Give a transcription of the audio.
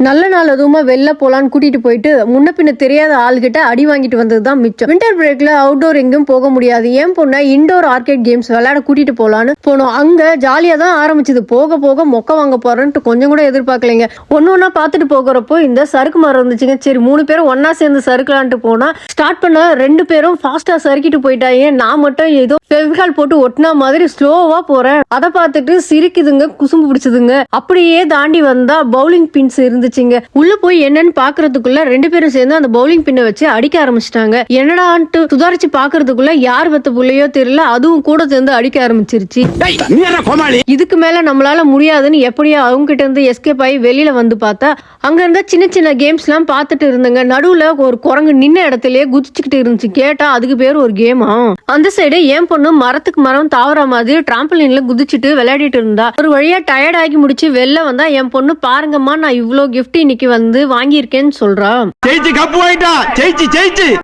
நல்ல நாள் அதுவுமா வெளில போலான்னு கூட்டிட்டு போயிட்டு முன்ன பின்ன தெரியாத ஆள்கிட்ட அடி வாங்கிட்டு வந்ததுதான் மிச்சம். வின்டர் பிரேக்ல அவுட்டோர் எங்கேயும் போக முடியாது. ஏன் பொண்ண இண்டோர் ஆர்கேட் கேம்ஸ் விளையாட கூட்டிட்டு போலான்னு போனோம். அங்க ஜாலியா தான் ஆரம்பிச்சது. போக போக மொக்க வாங்க போறேன்ட்டு கொஞ்சம் கூட எதிர்பார்க்கலைங்க. ஒன்னொன்னா பாத்துட்டு போகிறப்போ இந்த சறுக்கு மரம் இருந்துச்சுங்க. சரி 3 பேரும் ஒன்னா சேர்ந்து சறுக்கலான்ட்டு போனா ஸ்டார்ட் பண்ண 2 பேரும் ஃபாஸ்டா சறுக்கிட்டு போயிட்டாங்க. நான் மட்டும் ஏதோ ஃபெவிகால் போட்டு ஒட்டினா மாதிரி ஸ்லோவா போறேன். அதை பார்த்துட்டு சிரிக்குதுங்க, குசும்பு பிடிச்சதுங்க. அப்படியே தாண்டி வந்தா பவுலிங் பின்ஸ் இருந்துச்சுங்க. உள்ள போய் என்னன்னு பாக்குறதுக்குள்ள 2 பேரும் சேர்ந்து அந்த பவுலிங் பின்னை வச்சு அடிக்க ஆரம்பிச்சிட்டாங்க. என்னடான்ட்டு சுதாரிச்சு பாக்குறதுக்குள்ள யார் பத்த புள்ளையோ தெரியல, அதுவும் கூட சேர்ந்து அடிக்க ஆரம்பிச்சிருச்சு. இதுக்கு மேல நம்மளால முடியாதுன்னு எப்படியோ அவங்க கிட்ட இருந்து எஸ்கேப் ஆகி வெளியில வந்து பார்த்தா அங்க இருந்த சின்ன சின்ன கேம்ஸ் எல்லாம் பார்த்துட்டு இருந்தங்க. நடுவுல ஒரு குரங்கு நின்ன இடத்துலயே குதிச்சுக்கிட்டு இருந்துச்சு. கேட்டா அதுக்கு பேரு ஒரு கேமா. அந்த சைடு என் பொண்ணு மரத்துக்கு மரம் தாவற மாதிரி டிராம்பலின்ல குதிச்சுட்டு விளையாடிட்டு இருந்தா. ஒரு வழியா டயர்ட் ஆகி முடிச்சு வெளில வந்தா என் பொண்ணு, பாருங்கம்மா நான் இவ்ளோ கிஃப்ட் இன்னைக்கு வந்து வாங்கியிருக்கேன்னு சொல்றா.